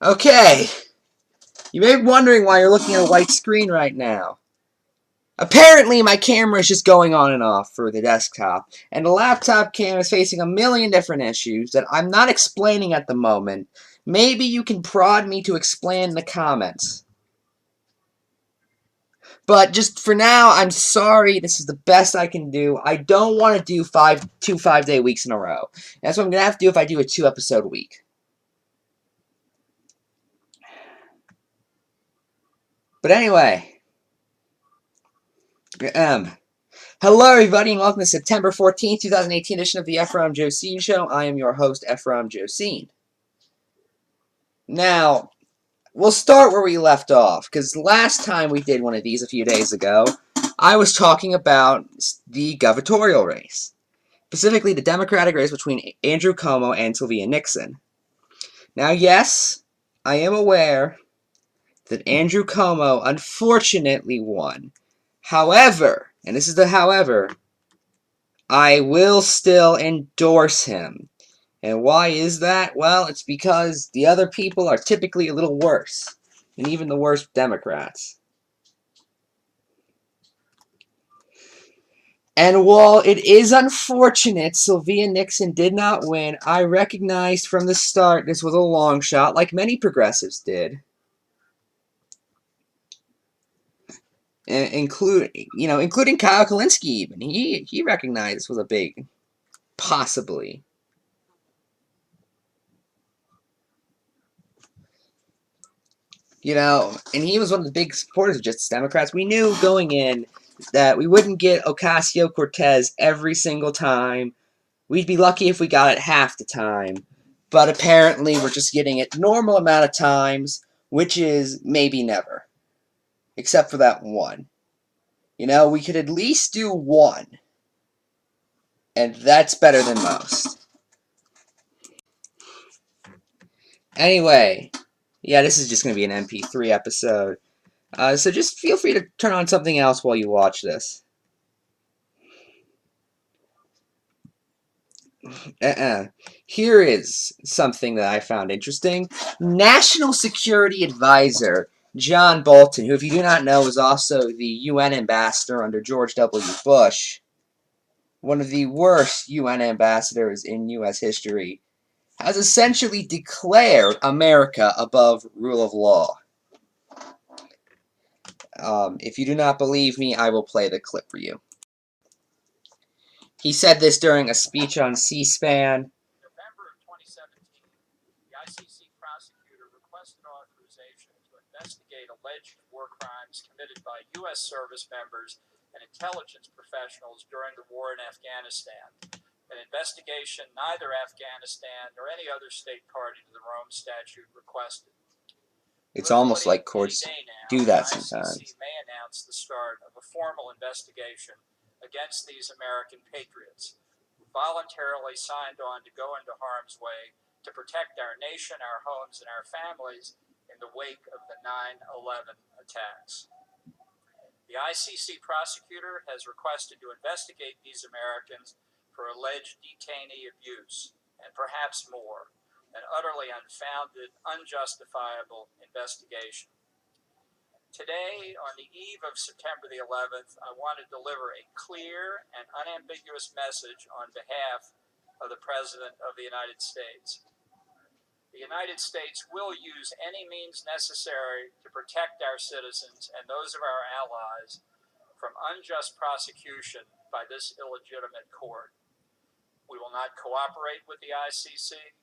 Okay, you may be wondering why you're looking at a white screen right now. Apparently, my camera is just going on and off for the desktop, and the laptop cam is facing a million different issues that I'm not explaining at the moment. Maybe you can prod me to explain in the comments. But just for now, I'm sorry. This is the best I can do. I don't want to do two 5-day weeks in a row. That's what I'm going to have to do if I do a 2-episode week. But anyway, hello everybody and welcome to September 14th, 2018 edition of the Ephrom Josine Show. I am your host, Ephrom Josine. Now, we'll start where we left off, because last time we did one of these a few days ago, I was talking about the gubernatorial race. Specifically, the Democratic race between Andrew Cuomo and Sylvia Nixon. Now, yes, I am aware that Andrew Cuomo unfortunately won. However, and this is the however, I will still endorse him. And why is that? Well, it's because the other people are typically a little worse than even the worst Democrats. And while it is unfortunate Sylvia Nixon did not win, I recognized from the start this was a long shot, like many progressives did. Including Kyle Kalinske even. He recognized this was a big possibly. And he was one of the big supporters of Justice Democrats. We knew going in that we wouldn't get Ocasio-Cortez every single time. We'd be lucky if we got it half the time. But apparently we're just getting it normal amount of times, which is maybe never. Except for that one. We could at least do one. And that's better than most. Anyway, yeah, this is just going to be an MP3 episode. So just feel free to turn on something else while you watch this. Here is something that I found interesting. National Security Advisor John Bolton, who, if you do not know, was also the UN ambassador under George W. Bush, one of the worst UN ambassadors in U.S. history, has essentially declared America above rule of law. If you do not believe me, I will play the clip for you. He said this during a speech on C-SPAN. November of 2017, the ICC prosecutor requested authorization to investigate alleged war crimes committed by U.S. service members and intelligence professionals during the war in Afghanistan. An investigation neither Afghanistan nor any other state party to the Rome Statute requested. It's almost like courts do that sometimes. The ICC may announce the start of a formal investigation against these American patriots who voluntarily signed on to go into harm's way to protect our nation, our homes, and our families in the wake of the 9/11 attacks. The ICC prosecutor has requested to investigate these Americans for alleged detainee abuse, and perhaps more, an utterly unfounded, unjustifiable investigation. Today, on the eve of September the 11th, I want to deliver a clear and unambiguous message on behalf of the President of the United States. The United States will use any means necessary to protect our citizens and those of our allies from unjust prosecution by this illegitimate court. We will not cooperate with the ICC.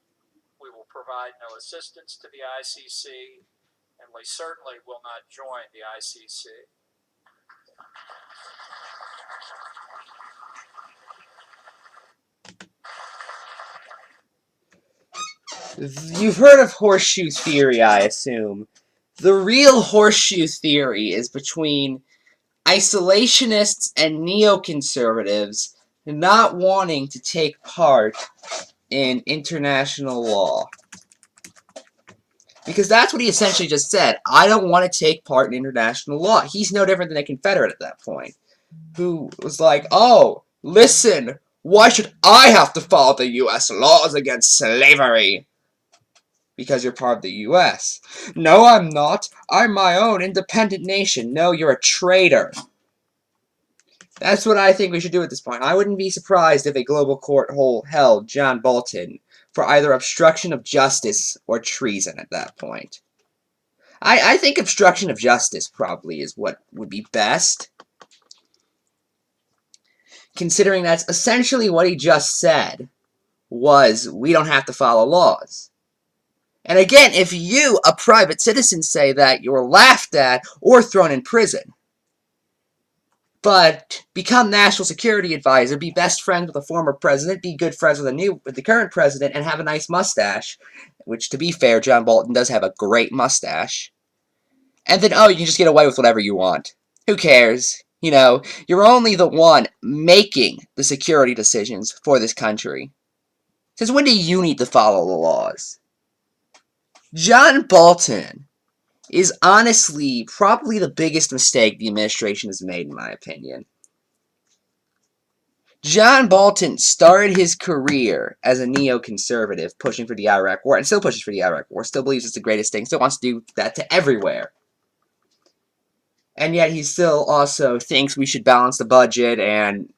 We will provide no assistance to the ICC, and we certainly will not join the ICC. You've heard of horseshoe theory, I assume. The real horseshoe theory is between isolationists and neoconservatives not wanting to take part in international law. Because that's what he essentially just said. I don't want to take part in international law. He's no different than a Confederate at that point, who was like, oh, listen, why should I have to follow the U.S. laws against slavery? because you're part of the U.S. No, I'm not. I'm my own independent nation. No, you're a traitor. That's what I think we should do at this point. I wouldn't be surprised if a global court held John Bolton for either obstruction of justice or treason at that point. I think obstruction of justice probably is what would be best, considering that's essentially what he just said, was we don't have to follow laws. And again, if you, a private citizen, say that, you're laughed at or thrown in prison. But become national security advisor, be best friends with a former president, be good friends with the current president, and have a nice mustache, which, to be fair, John Bolton does have a great mustache. And then, oh, you can just get away with whatever you want. Who cares? You know, you're only the one making the security decisions for this country. Since when do you need to follow the laws? John Bolton is honestly probably the biggest mistake the administration has made, in my opinion. John Bolton started his career as a neoconservative, pushing for the Iraq War, and still pushes for the Iraq War, still believes it's the greatest thing, still wants to do that to everywhere. And yet he still also thinks we should balance the budget and,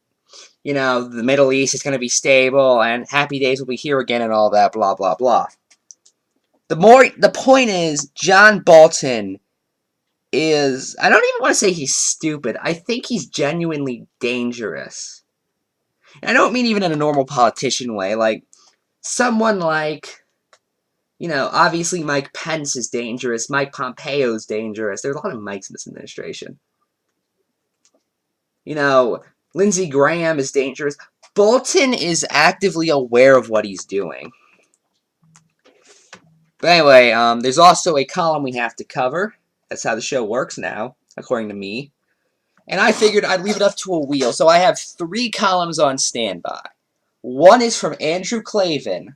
you know, the Middle East is going to be stable and happy days will be here again and all that, blah, blah, blah. The point is, John Bolton is, I don't even want to say he's stupid. I think he's genuinely dangerous. And I don't mean even in a normal politician way. Like, someone like, you know, obviously Mike Pence is dangerous. Mike Pompeo's dangerous. There's a lot of Mikes in this administration. You know, Lindsey Graham is dangerous. Bolton is actively aware of what he's doing. But anyway, there's also a column we have to cover. That's how the show works now, according to me. And I figured I'd leave it up to a wheel, so I have 3 columns on standby. One is from Andrew Klavan,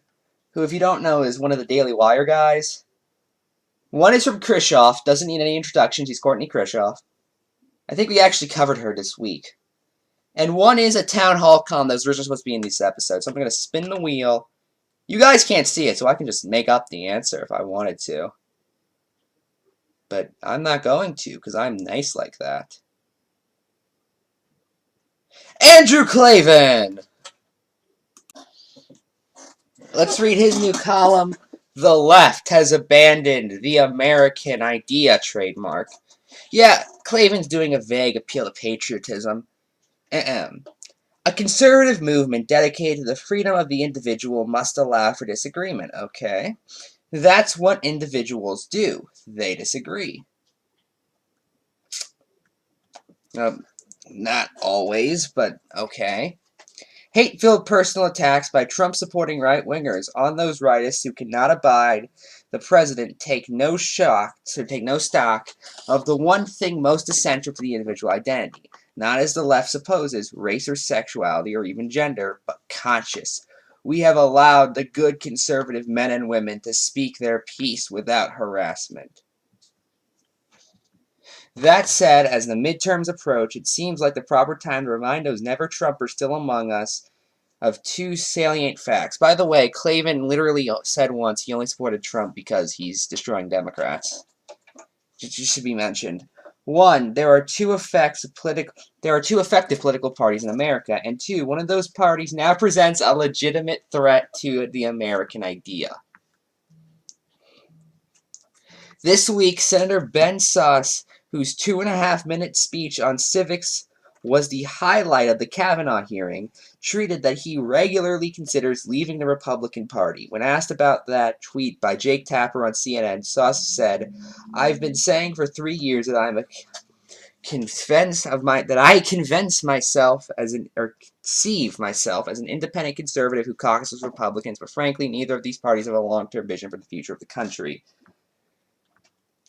who, if you don't know, is one of the Daily Wire guys. One is from Krishoff, doesn't need any introductions, he's Courtney Krishoff. I think we actually covered her this week. And one is a town hall column that was originally supposed to be in this episode, so I'm going to spin the wheel. You guys can't see it, so I can just make up the answer if I wanted to. But I'm not going to, because I'm nice like that. Andrew Klavan! Let's read his new column. The left has abandoned the American idea trademark. Yeah, Klavan's doing a vague appeal to patriotism. A conservative movement dedicated to the freedom of the individual must allow for disagreement. Okay. That's what individuals do. They disagree. Not always, but okay. Hate-filled personal attacks by Trump-supporting right-wingers on those rightists who cannot abide the president take no stock of the one thing most essential to the individual identity, not as the left supposes, race or sexuality or even gender, but conscience. We have allowed the good conservative men and women to speak their piece without harassment. That said, as the midterms approach, it seems like the proper time to remind those never-Trumpers still among us of 2 salient facts. By the way, Klavan literally said once he only supported Trump because he's destroying Democrats. It should be mentioned. 1, there are two effective political parties in America, and 2, one of those parties now presents a legitimate threat to the American idea. This week, Senator Ben Sasse, whose 2.5-minute speech on civics was the highlight of the Kavanaugh hearing, tweeted that he regularly considers leaving the Republican Party. When asked about that tweet by Jake Tapper on CNN, Sasse said, "I've been saying for 3 years that I conceive myself as an independent conservative who caucuses Republicans, but frankly, neither of these parties have a long-term vision for the future of the country."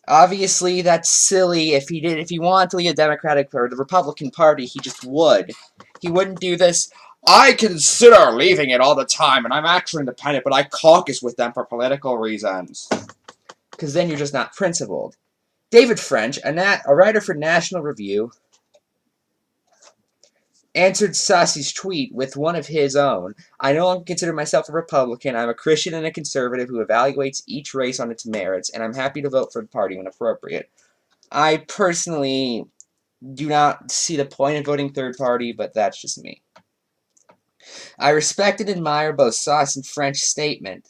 Obviously, that's silly. If he wanted to lead a Democratic or the Republican Party, he just would. He wouldn't do this. I consider leaving it all the time, and I'm actually independent, but I caucus with them for political reasons. Because then you're just not principled. David French, a writer for National Review, answered Sassi's tweet with one of his own. I no longer consider myself a Republican. I'm a Christian and a conservative who evaluates each race on its merits, and I'm happy to vote for the party when appropriate. I personally do not see the point of voting third party, but that's just me. I respect and admire both Sauce and French statement,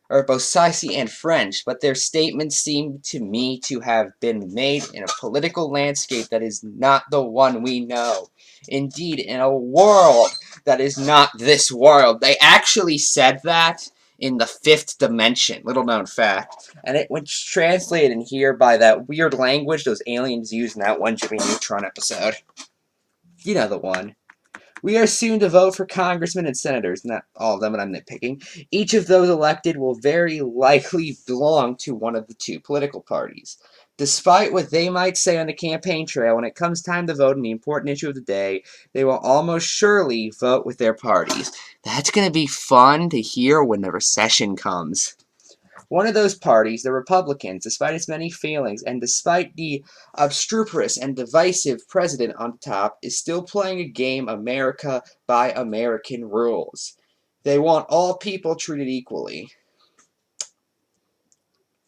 or both Sassy and French, but their statements seem to me to have been made in a political landscape that is not the one we know. Indeed, in a world that is not this world. They actually said that in the fifth dimension, little known fact. And it was translated in here by that weird language those aliens used in that one Jimmy Neutron episode. You know the one. We are soon to vote for congressmen and senators, not all of them, but I'm nitpicking. Each of those elected will very likely belong to one of the two political parties. Despite what they might say on the campaign trail, when it comes time to vote on the important issue of the day, they will almost surely vote with their parties. That's going to be fun to hear when the recession comes. One of those parties, the Republicans, despite its many failings and despite the obstreperous and divisive president on top, is still playing a game America by American rules. They want all people treated equally.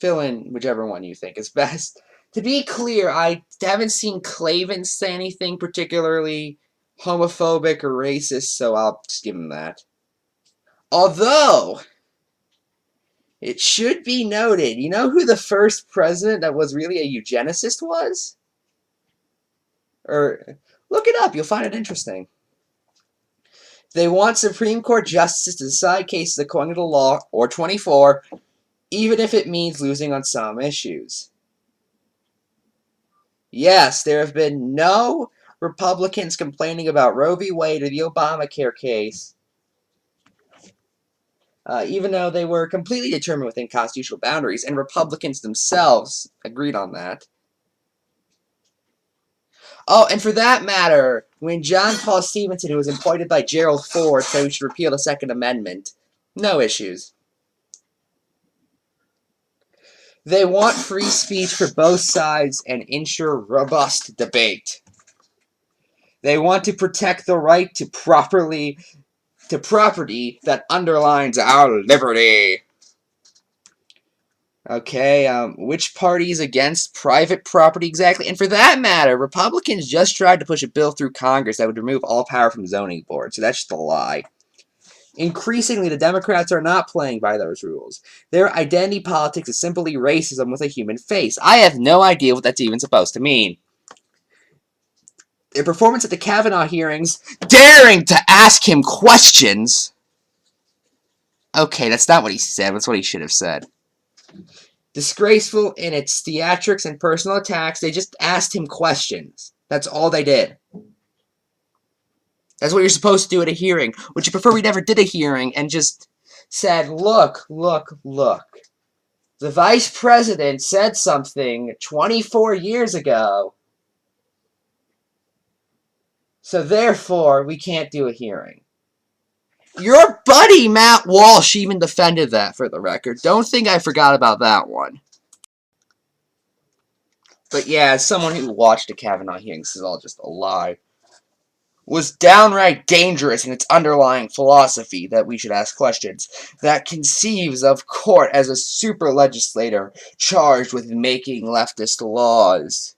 Fill in whichever one you think is best. To be clear, I haven't seen Clavin say anything particularly homophobic or racist, so I'll just give him that. Although, it should be noted, you know who the first president that was really a eugenicist was? Or, look it up, you'll find it interesting. They want Supreme Court justices to decide cases according to the law, or 24, even if it means losing on some issues. Yes, there have been no Republicans complaining about Roe v. Wade or the Obamacare case, even though they were completely determined within constitutional boundaries, and Republicans themselves agreed on that. Oh, and for that matter, when John Paul Stevenson, who was appointed by Gerald Ford, said we should repeal the Second Amendment, no issues. They want free speech for both sides and ensure robust debate. They want to protect the right to property that underlines our liberty. Okay, which party is against private property exactly? And for that matter, Republicans just tried to push a bill through Congress that would remove all power from the zoning board, so that's just a lie. Increasingly, the Democrats are not playing by those rules. Their identity politics is simply racism with a human face. I have no idea what that's even supposed to mean. Their performance at the Kavanaugh hearings, daring to ask him questions. Okay, that's not what he said. That's what he should have said. Disgraceful in its theatrics and personal attacks. They just asked him questions. That's all they did. That's what you're supposed to do at a hearing. Would you prefer we never did a hearing and just said, look, look, look. The vice president said something 24 years ago, so therefore we can't do a hearing. Your buddy Matt Walsh even defended that, for the record. Don't think I forgot about that one. But yeah, as someone who watched the Kavanaugh hearings, this is all just a lie. Was downright dangerous in its underlying philosophy that we should ask questions, that conceives of court as a super legislator charged with making leftist laws.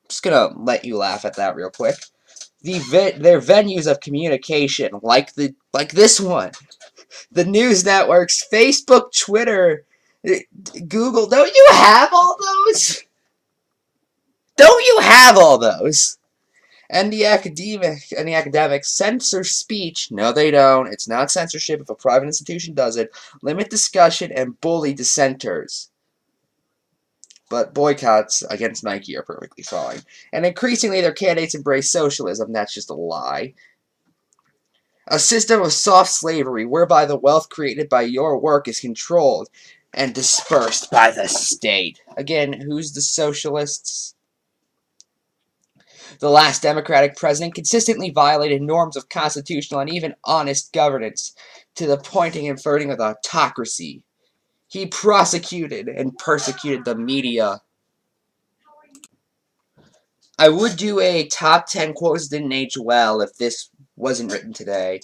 I'm just gonna let you laugh at that real quick. Their venues of communication, like this one, the news networks, Facebook, Twitter, Google. Don't you have all those? Don't you have all those? And the academics censor speech. No, they don't. It's not censorship if a private institution does it. Limit discussion and bully dissenters. But boycotts against Nike are perfectly fine. And increasingly, their candidates embrace socialism. That's just a lie. A system of soft slavery whereby the wealth created by your work is controlled and dispersed by the state. Again, who's the socialists? The last Democratic president consistently violated norms of constitutional and even honest governance to the pointing and flirting with autocracy. He prosecuted and persecuted the media. I would do a top 10 quotes that didn't age well if this wasn't written today.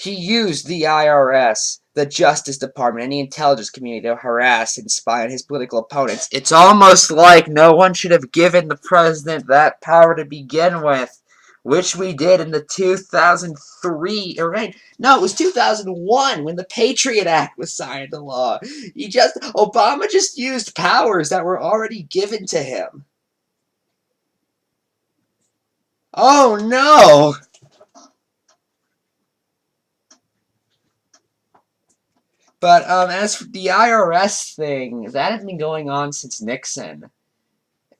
He used the IRS, the Justice Department, and the intelligence community to harass and spy on his political opponents. It's almost like no one should have given the president that power to begin with, which we did in the 2003, or right? No, it was 2001 when the Patriot Act was signed into law. Obama just used powers that were already given to him. Oh no! But as for the IRS thing, that has been going on since Nixon.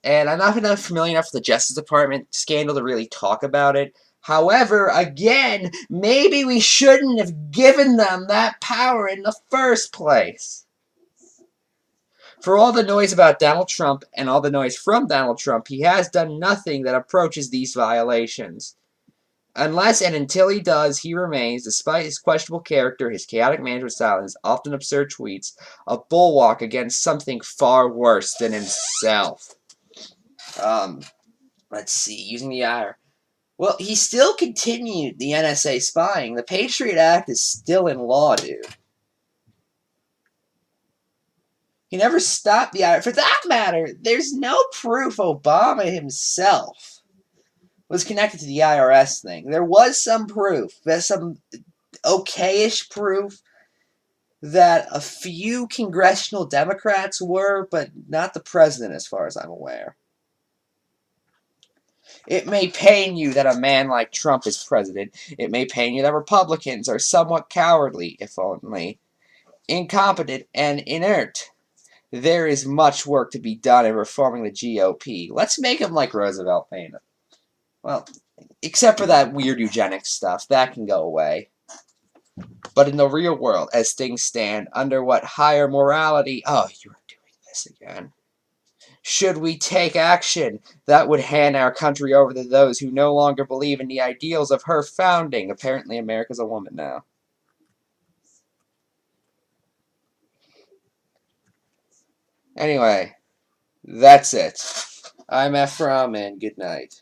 And I'm not familiar enough with the Justice Department scandal to really talk about it. However, again, maybe we shouldn't have given them that power in the first place. For all the noise about Donald Trump and all the noise from Donald Trump, he has done nothing that approaches these violations. Unless and until he does, he remains, despite his questionable character, his chaotic management style, and his often absurd tweets, a bulwark against something far worse than himself. Um, let's see, using the IR. Well, he still continued the NSA spying. The Patriot Act is still in law, dude. He never stopped the IR. For that matter, there's no proof Obama himself was connected to the IRS thing. There was some proof. There's some okayish proof that a few congressional Democrats were, but not the president as far as I'm aware. It may pain you that a man like Trump is president. It may pain you that Republicans are somewhat cowardly, if only, incompetent, and inert. There is much work to be done in reforming the GOP. Let's make him like Roosevelt painted. Well, except for that weird eugenics stuff. That can go away. But in the real world, as things stand, under what higher morality... Oh, you are doing this again. Should we take action that would hand our country over to those who no longer believe in the ideals of her founding? Apparently, America's a woman now. Anyway, that's it. I'm Ephrom, and good night.